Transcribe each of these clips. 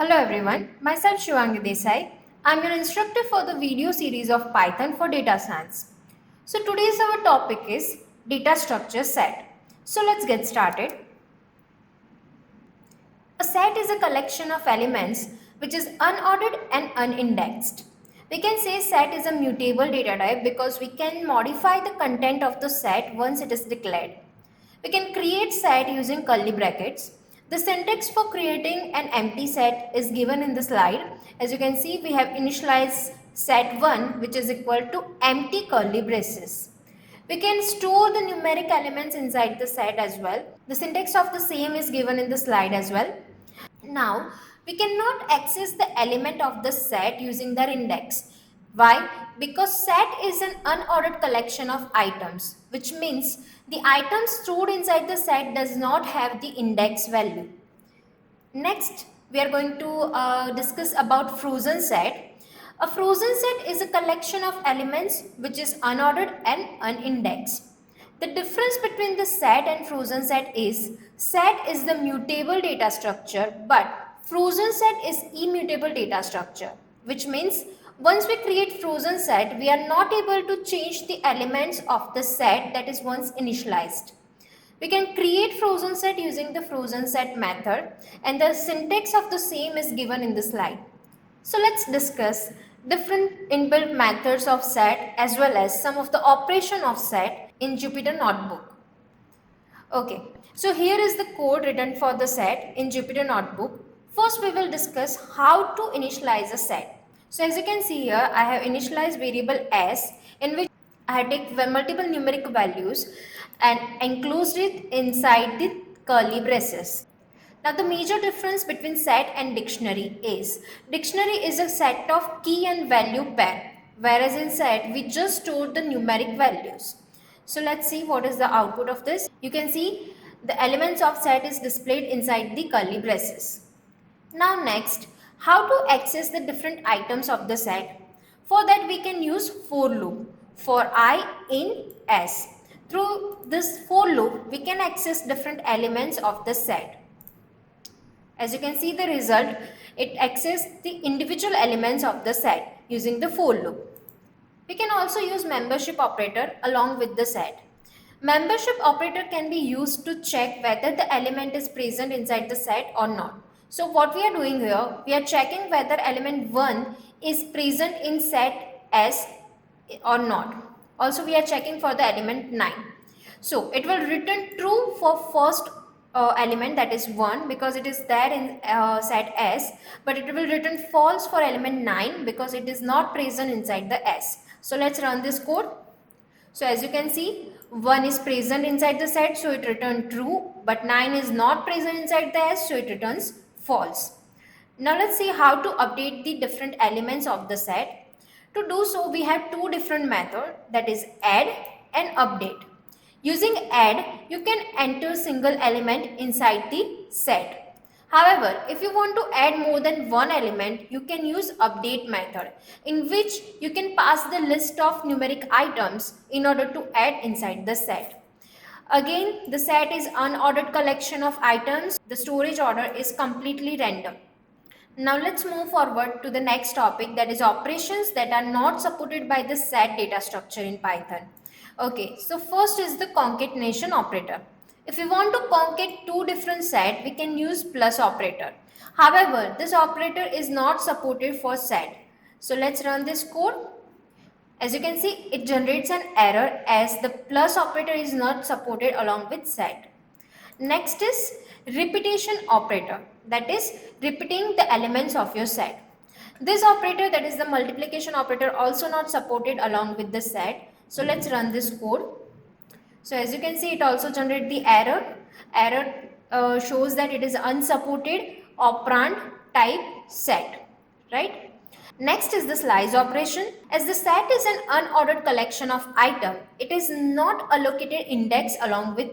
Hello everyone, myself Shivangi Desai. I'm your instructor for the video series of Python for data science. So today's our topic is data structure set. So let's get started. A set is a collection of elements which is unordered and unindexed. We can say set is a mutable data type because we can modify the content of the set once it is declared. We can create set using curly brackets. The syntax for creating an empty set is given in the slide. As you can see, we have initialize set1 which is equal to empty curly braces. We can store the numeric elements inside the set as well. The syntax of the same is given in the slide as well. Now, we cannot access the element of the set using their index. Why? Because set is an unordered collection of items, which means the item stored inside the set does not have the index value. Next, we are going to discuss about FrozenSet. A FrozenSet is a collection of elements which is unordered and unindexed. The difference between the set and FrozenSet is set is the mutable data structure, but FrozenSet is immutable data structure, which means once we create FrozenSet, we are not able to change the elements of the set that is once initialized. We can create FrozenSet using the FrozenSet method, and the syntax of the same is given in the slide. So let's discuss different inbuilt methods of set as well as some of the operation of set in Jupyter Notebook. Okay, so here is the code written for the set in Jupyter Notebook. First, we will discuss how to initialize a set. So as you can see here, I have initialized variable s in which I take multiple numeric values and enclosed it inside the curly braces. Now the major difference between set and dictionary is a set of key and value pair, whereas in set we just store the numeric values. So let's see what is the output of this. You can see the elements of set is displayed inside the curly braces. Now next, how to access the different items of the set. For that we can use for loop for I in S. Through this for loop we can access different elements of the set. As you can see the result, it accesses the individual elements of the set using the for loop. We can also use membership operator along with the set. Membership operator can be used to check whether the element is present inside the set or not. So what we are doing here, we are checking whether element 1 is present in set S or not. Also we are checking for the element 9. So it will return true for first element, that is 1, because it is there in set S, but it will return false for element 9 because it is not present inside the S. So let's run this code. So as you can see, 1 is present inside the set, so it returns true, but 9 is not present inside the S, so it returns false. Now let's see how to update the different elements of the set. To do so, we have two different methods, that is add and update. Using add, you can enter single element inside the set. However, if you want to add more than one element, you can use update method, in which you can pass the list of numeric items in order to add inside the set. Again, the set is unordered collection of items. The storage order is completely random. Now let's move forward to the next topic, that is operations that are not supported by the set data structure in Python. Okay, so first is the concatenation operator. If we want to concate two different sets, we can use plus operator. However, this operator is not supported for set. So let's run this code. As you can see, it generates an error as the plus operator is not supported along with set. Next is repetition operator, that is repeating the elements of your set. This operator, that is the multiplication operator, also not supported along with the set. So let's run this code. So as you can see, it also generates the error. Error shows that it is unsupported operand type set, right? Next is the slice operation. As the set is an unordered collection of items, it is not allocated index along with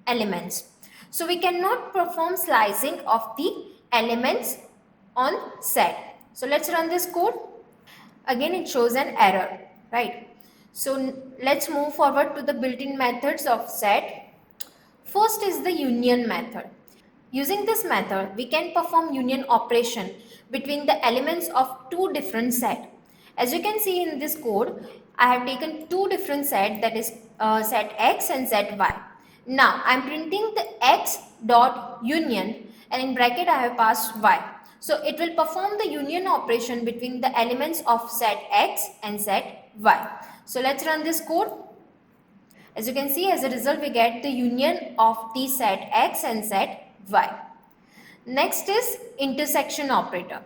elements. So we cannot perform slicing of the elements on set. So let's run this code. Again, it shows an error, right? So let's move forward to the built-in methods of set. First is the union method. Using this method, we can perform union operation between the elements of two different sets. As you can see in this code, I have taken two different sets, that is set X and set Y. Now I am printing the X dot union, and in bracket I have passed Y. So it will perform the union operation between the elements of set X and set Y. So let's run this code. As you can see, as a result, we get the union of the set X and set Y. Next is intersection operator.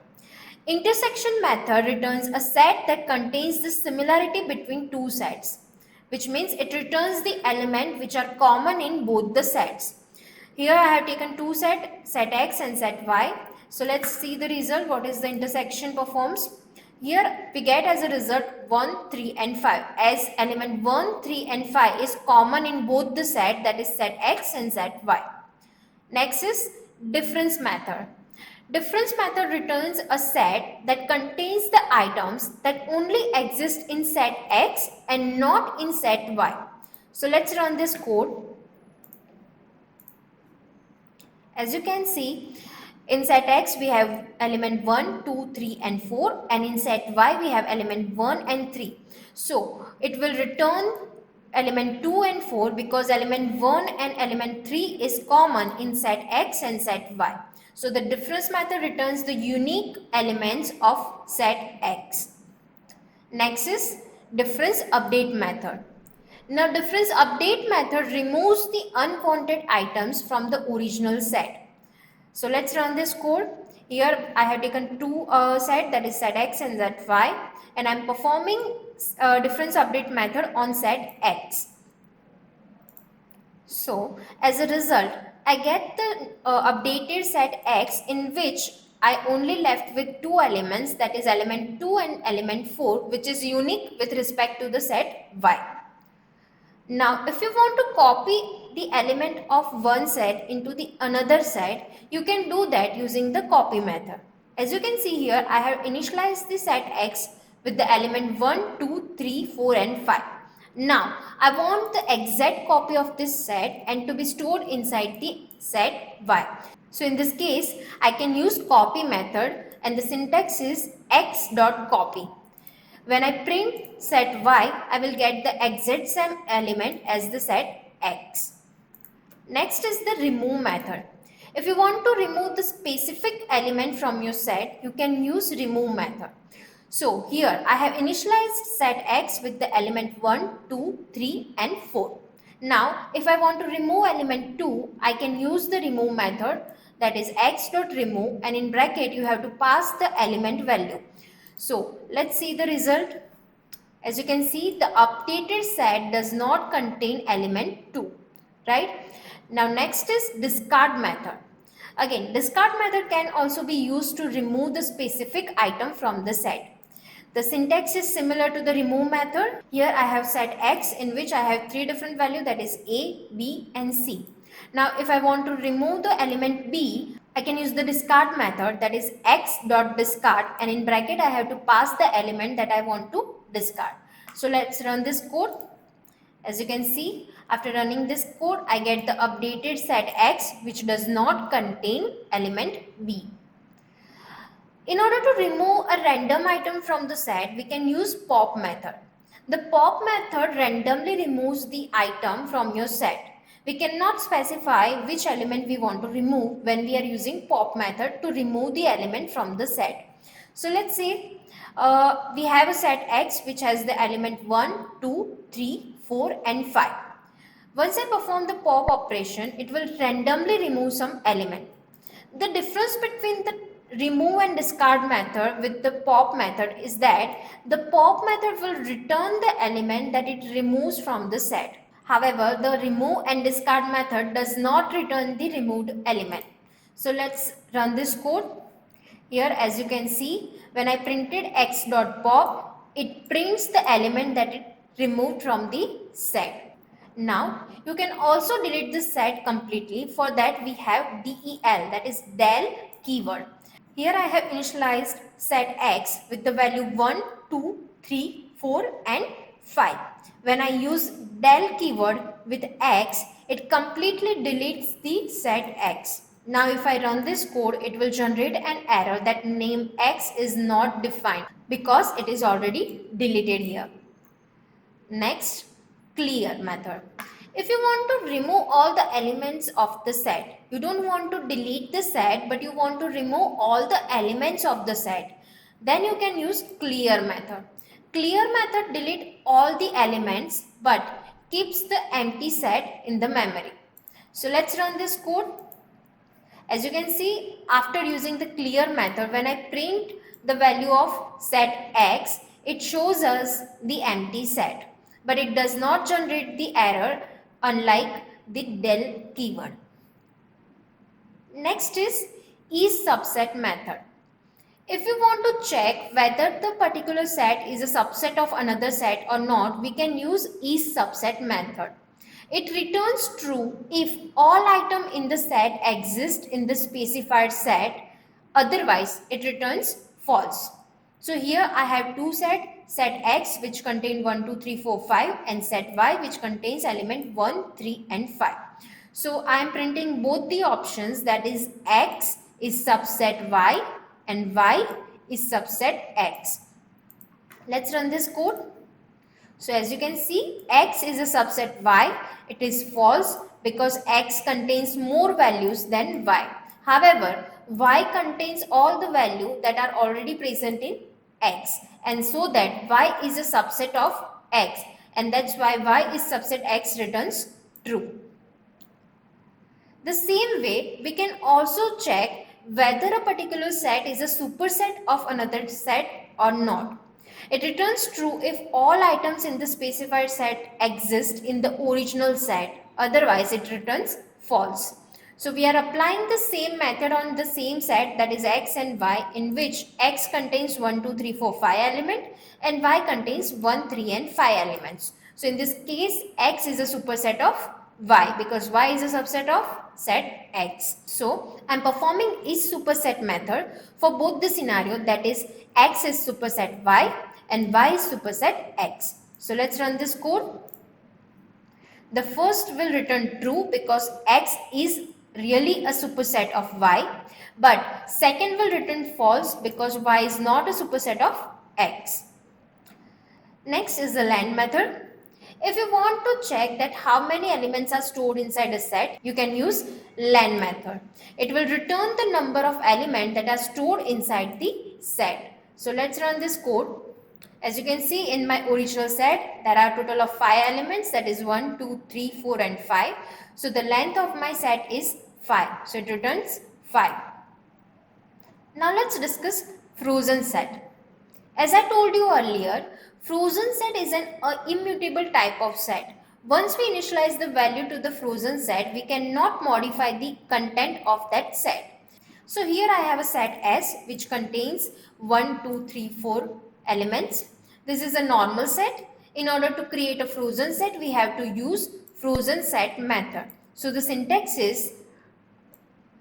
Intersection method returns a set that contains the similarity between two sets, which means it returns the element which are common in both the sets. Here I have taken two sets, set X and set Y. So let's see the result, what is the intersection performs. Here we get as a result 1, 3 and 5, as element 1, 3 and 5 is common in both the set, that is set X and set Y. Next is difference method. Difference method returns a set that contains the items that only exist in set X and not in set Y. So let's run this code. As you can see, in set X we have element 1, 2, 3 and 4, and in set Y we have element 1 and 3. So it will return element 2 and 4 because element 1 and element 3 is common in set X and set Y. So the difference method returns the unique elements of set X. Next is difference update method. Now difference update method removes the unwanted items from the original set. So let's run this code. Here I have taken two set, that is set X and set Y, and I am performing difference update method on set X. So as a result, I get the updated set X in which I only left with two elements, that is element 2 and element 4, which is unique with respect to the set Y. Now if you want to copy the element of one set into the another set, you can do that using the copy method. As you can see here, I have initialized the set X with the element 1, 2, 3, 4 and 5. Now I want the exact copy of this set and to be stored inside the set Y. So in this case, I can use copy method, and the syntax is x.copy. When I print set Y, I will get the exact same element as the set X. Next is the remove method. If you want to remove the specific element from your set, you can use remove method. So here I have initialized set X with the element 1, 2, 3 and 4. Now if I want to remove element 2, I can use the remove method, that is x.remove, and in bracket you have to pass the element value. So let's see the result. As you can see, the updated set does not contain element 2, right? Now next is discard method. Again, discard method can also be used to remove the specific item from the set. The syntax is similar to the remove method. Here I have set X in which I have three different values, that is A, B and C. Now if I want to remove the element B, I can use the discard method, that is x.discard, and in bracket I have to pass the element that I want to discard. So let's run this code. As you can see, after running this code, I get the updated set X which does not contain element B. In order to remove a random item from the set, we can use pop method. The pop method randomly removes the item from your set. We cannot specify which element we want to remove when we are using pop method to remove the element from the set. So let's say we have a set X which has the element 1, 2, 3, 4 and 5. Once I perform the pop operation, it will randomly remove some element. The difference between the remove and discard method with the pop method is that the pop method will return the element that it removes from the set. However, the remove and discard method does not return the removed element. So let's run this code. Here as you can see, when I printed x.pop, it prints the element that it removed from the set. Now you can also delete the set completely. For that we have del, that is del keyword. Here I have initialized set X with the value 1, 2, 3, 4 and 5. When I use del keyword with X, it completely deletes the set X. Now if I run this code, it will generate an error that name X is not defined because it is already deleted here. Next, clear method. If you want to remove all the elements of the set, you don't want to delete the set but you want to remove all the elements of the set, then you can use clear method. Clear method delete all the elements but keeps the empty set in the memory. So let's run this code. As you can see, after using the clear method, when I print the value of set X, it shows us the empty set, but it does not generate the error unlike the del keyword. Next is Subset method. If you want to check whether the particular set is a subset of another set or not, we can use Subset method. It returns true if all items in the set exist in the specified set, otherwise it returns false. So here I have two sets, set X which contain 1, 2, 3, 4, 5 and set Y which contains element 1, 3 and 5. So I am printing both the options, that is X is subset Y and Y is subset X. Let's run this code. So as you can see, X is a subset Y. It is false because X contains more values than Y. However, Y contains all the values that are already present in X, and so that Y is a subset of X, and that's why Y is subset X returns true. The same way, we can also check whether a particular set is a superset of another set or not. It returns true if all items in the specified set exist in the original set, otherwise it returns false. So we are applying the same method on the same set, that is X and Y, in which X contains 1, 2, 3, 4, 5 element and Y contains 1, 3 and 5 elements. So in this case, X is a superset of Y because Y is a subset of set X. So I am performing is superset method for both the scenario, that is X is superset Y and Y is superset X. So let's run this code. The first will return true because X is really a superset of Y, but second will return false because Y is not a superset of X. Next is the len method. If you want to check that how many elements are stored inside a set, you can use len method. It will return the number of elements that are stored inside the set. So let's run this code. As you can see, in my original set, there are a total of 5 elements, that is 1, 2, 3, 4 and 5. So the length of my set is 5. So it returns 5. Now let's discuss FrozenSet. As I told you earlier, FrozenSet is an immutable type of set. Once we initialize the value to the FrozenSet, we cannot modify the content of that set. So here I have a set S which contains 1, 2, 3, 4 elements. This is a normal set. In order to create a FrozenSet, we have to use FrozenSet method. So the syntax is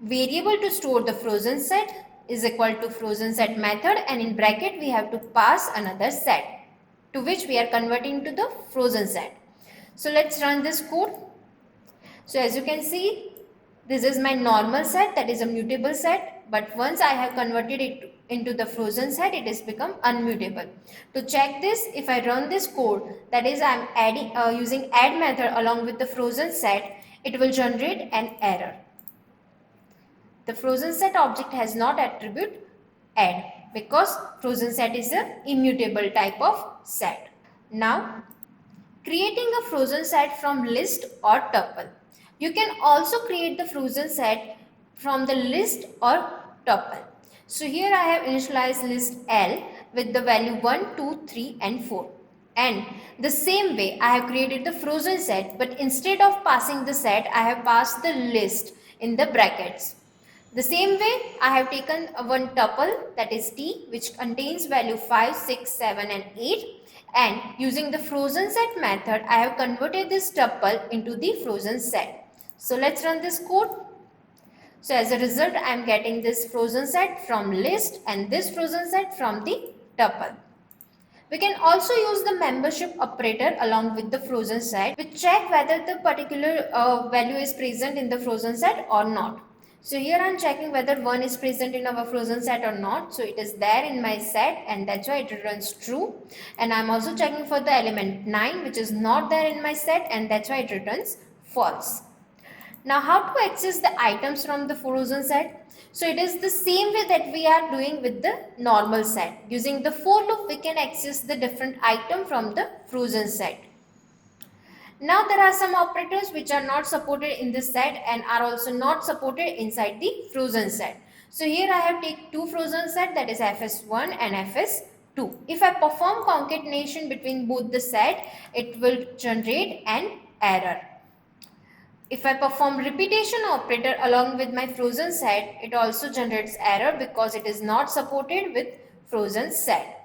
variable to store the FrozenSet is equal to FrozenSet method, and in bracket we have to pass another set to which we are converting to the FrozenSet. So let's run this code. So as you can see, this is my normal set, that is a mutable set, but once I have converted it into the FrozenSet, it has become unmutable. To check this, if I run this code, that is I am adding using add method along with the FrozenSet, it will generate an error. The FrozenSet object has not attribute add because FrozenSet is a immutable type of set. Now, creating a FrozenSet from list or tuple. You can also create the FrozenSet from the list or tuple. So here I have initialized list L with the value 1, 2, 3 and 4. And the same way I have created the FrozenSet, but instead of passing the set, I have passed the list in the brackets. The same way I have taken one tuple, that is T, which contains value 5, 6, 7 and 8. And using the FrozenSet method, I have converted this tuple into the FrozenSet. So let's run this code. So as a result, I am getting this FrozenSet from list and this FrozenSet from the tuple. We can also use the membership operator along with the FrozenSet to check whether the particular value is present in the FrozenSet or not. So here I am checking whether 1 is present in our frozen set or not. So it is there in my set, and that's why it returns true. And I am also checking for the element 9, which is not there in my set, and that's why it returns false. Now how to access the items from the frozen set? So it is the same way that we are doing with the normal set. Using the for loop, we can access the different item from the frozen set. Now there are some operators which are not supported in this set and are also not supported inside the frozen set. So here I have taken two frozen set, that is fs1 and fs2. If I perform concatenation between both the set, it will generate an error. If I perform repetition operator along with my frozen set, it also generates error because it is not supported with frozen set.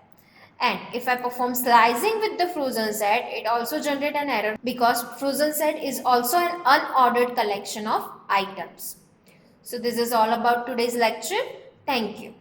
And if I perform slicing with the frozen set, it also generates an error because frozen set is also an unordered collection of items. So this is all about today's lecture. Thank you.